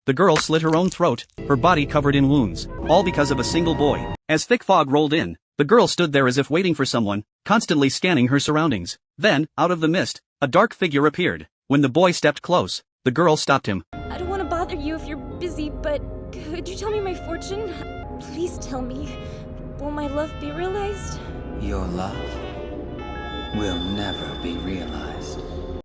the girl slit her own throat, her body covered in wounds, all because of a single boy. As thick fog rolled in, the girl stood there as if waiting for someone, constantly scanning her surroundings. Then, out of the mist, a dark figure appeared. When the boy stepped close, the girl stopped him. I don't want to bother you if you're busy, but could you tell me my fortune? Please tell me. Will my love be realized? Your love will never be realized.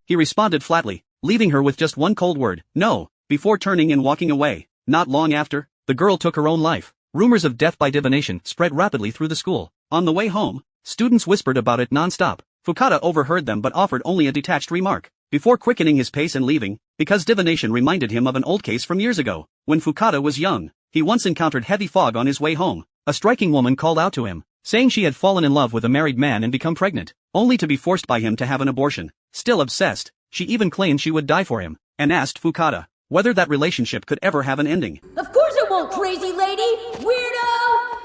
He responded flatly, leaving her with just one cold word, no, before turning and walking away. Not long after, the girl took her own life. Rumors of death by divination spread rapidly through the school. On the way home, students whispered about it non-stop. Fukada overheard them but offered only a detached remark, before quickening his pace and leaving, because divination reminded him of an old case from years ago. When Fukada was young, he once encountered heavy fog on his way home. A striking woman called out to him, saying she had fallen in love with a married man and become pregnant, only to be forced by him to have an abortion. Still obsessed, she even claimed she would die for him, and asked Fukada whether that relationship could ever have an ending. Of course it won't, crazy lady! Weirdo!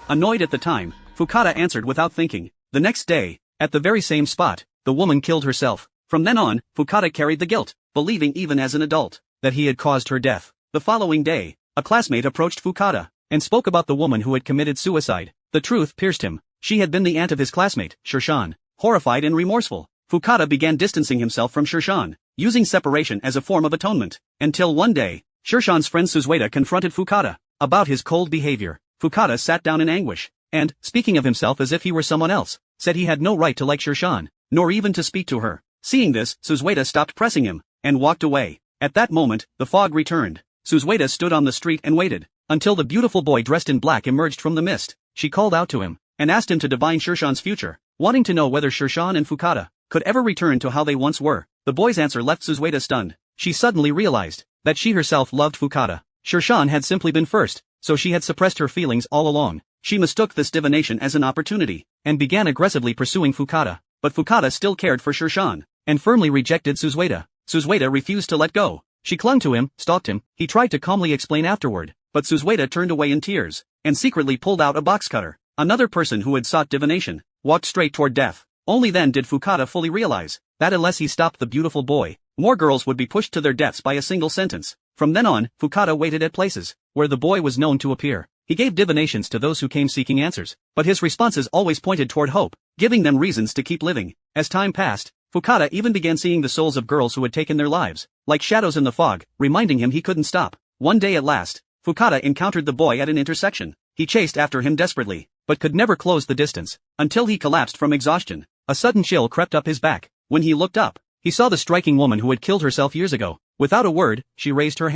Annoyed at the time, Fukada answered without thinking. The next day, at the very same spot, the woman killed herself. From then on, Fukada carried the guilt, believing even as an adult, that he had caused her death. The following day, a classmate approached Fukada, and spoke about the woman who had committed suicide. The truth pierced him. She had been the aunt of his classmate, Shirshan. Horrified and remorseful, Fukada began distancing himself from Shirshan, using separation as a form of atonement. Until one day, Shirshan's friend Suzueta confronted Fukada about his cold behavior. Fukada sat down in anguish, and, speaking of himself as if he were someone else, said he had no right to like Shirshan, nor even to speak to her. Seeing this, Suzueta stopped pressing him, and walked away. At that moment, the fog returned. Suzueta stood on the street and waited, until the beautiful boy dressed in black emerged from the mist. She called out to him, and asked him to divine Shirshan's future, wanting to know whether Shirshan and Fukada could ever return to how they once were. The boy's answer left Suzueta stunned. She suddenly realized that she herself loved Fukada. Shirshan had simply been first, so she had suppressed her feelings all along. She mistook this divination as an opportunity, and began aggressively pursuing Fukada. But Fukada still cared for Shirshan, and firmly rejected Suzueta. Suzueta refused to let go. She clung to him, stalked him. He tried to calmly explain afterward, but Suzueta turned away in tears, and secretly pulled out a box cutter. Another person who had sought divination walked straight toward death. Only then did Fukada fully realize that unless he stopped the beautiful boy, more girls would be pushed to their deaths by a single sentence. From then on, Fukada waited at places where the boy was known to appear. He gave divinations to those who came seeking answers, but his responses always pointed toward hope, giving them reasons to keep living. As time passed, Fukada even began seeing the souls of girls who had taken their lives, like shadows in the fog, reminding him he couldn't stop. One day at last, Fukada encountered the boy at an intersection. He chased after him desperately, but could never close the distance, until he collapsed from exhaustion. A sudden chill crept up his back. When he looked up, he saw the striking woman who had killed herself years ago. Without a word, she raised her hand.